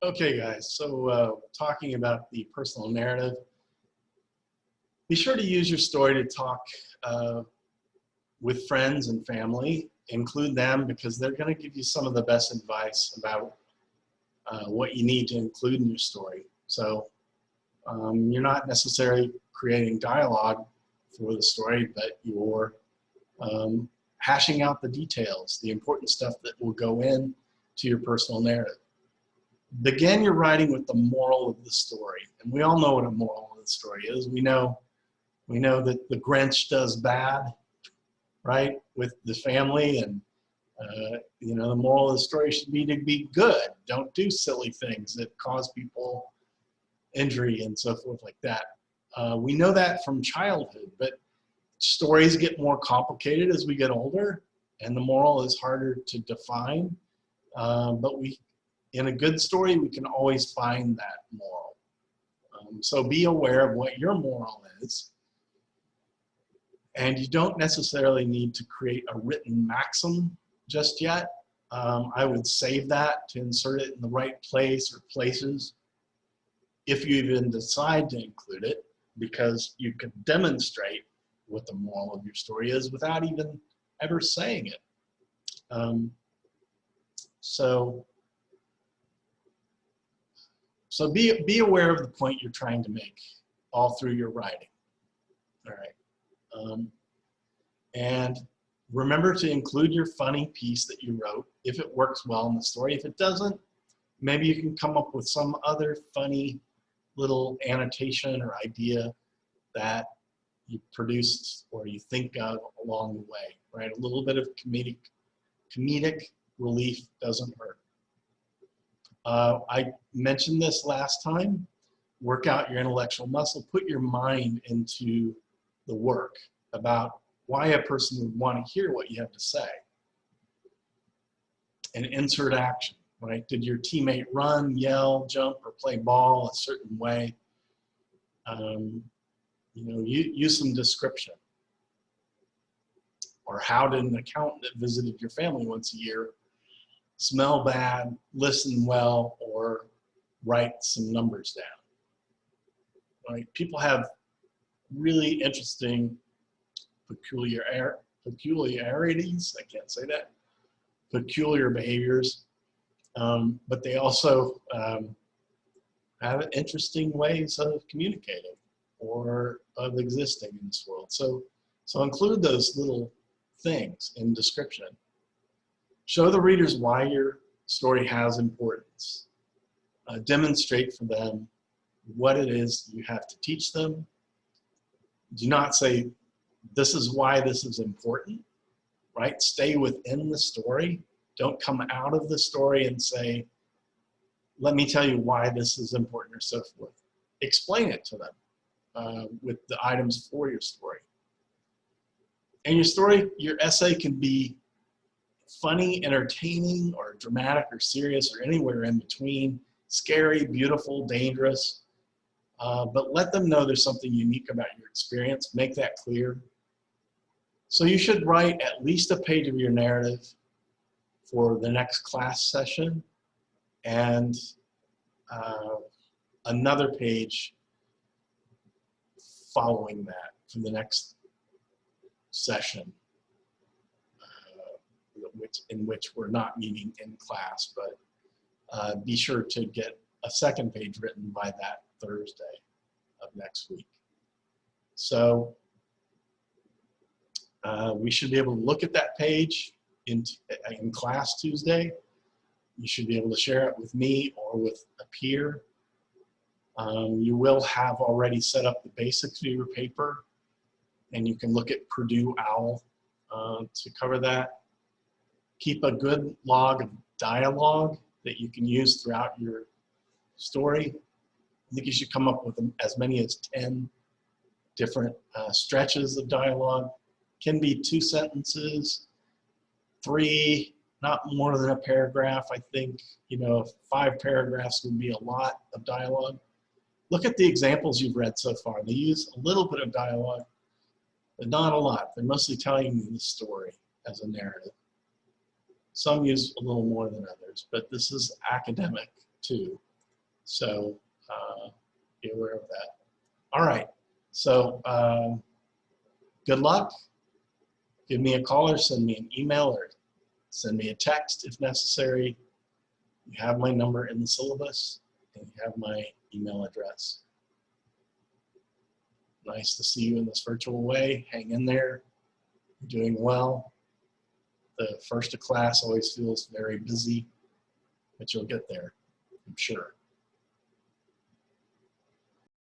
Okay, guys, so talking about the personal narrative, be sure to use your story to talk with friends and family. Include them because they're going to give you some of the best advice about what you need to include in your story. So you're not necessarily creating dialogue for the story, but you're hashing out the details, the important stuff that will go in to your personal narrative. Begin your writing with the moral of the story. And we all know what a moral of the story is. We know that the Grinch does bad, right, with the family, and the moral of the story should be to be good. Don't do silly things that cause people injury and so forth like that. We know that from childhood, but stories get more complicated as we get older, and the moral is harder to define. But in a good story, we can always find that moral. So be aware of what your moral is. And you don't necessarily need to create a written maxim just yet. I would save that to insert it in the right place or places if you even decide to include it, because you can demonstrate what the moral of your story is without even ever saying it. So be aware of the point you're trying to make all through your writing. All right. And remember to include your funny piece that you wrote if it works well in the story. If it doesn't, maybe you can come up with some other funny little annotation or idea that you produced or you think of along the way, right? A little bit of comedic relief doesn't hurt. I mentioned this last time. Work out your intellectual muscle. Put your mind into the work about why a person would want to hear what you have to say. And insert action, right? Did your teammate run, yell, jump, or play ball a certain way? Use some description. Or how did an accountant that visited your family once a year smell bad, listen well, or write some numbers down? Right? People have really interesting peculiarities, I can't say that, peculiar behaviors, but they also have interesting ways of communicating or of existing in this world. So include those little things in description. Show the readers why your story has importance. Demonstrate for them what it is you have to teach them. Do not say, this is why this is important, right? Stay within the story. Don't come out of the story and say, let me tell you why this is important or so forth. Explain it to them with the items for your story. And your essay can be funny, entertaining, or dramatic, or serious, or anywhere in between, scary, beautiful, dangerous. But let them know there's something unique about your experience. Make that clear. So you should write at least a page of your narrative for the next class session, and another page following that for the next session, in which we're not meeting in class, but be sure to get a second page written by that Thursday of next week. So we should be able to look at that page in class Tuesday. You should be able to share it with me or with a peer. You will have already set up the basics of your paper, and you can look at Purdue OWL to cover that. Keep a good log of dialogue that you can use throughout your story. I think you should come up with as many as 10 different stretches of dialogue. Can be 2 sentences, 3, not more than a paragraph. I think 5 paragraphs would be a lot of dialogue. Look at the examples you've read so far. They use a little bit of dialogue, but not a lot. They're mostly telling you the story as a narrative. Some use a little more than others, but this is academic too. So be aware of that. All right. So good luck. Give me a call or send me an email or send me a text if necessary. You have my number in the syllabus and you have my email address. Nice to see you in this virtual way. Hang in there. You're doing well. The first of class always feels very busy, but you'll get there, I'm sure.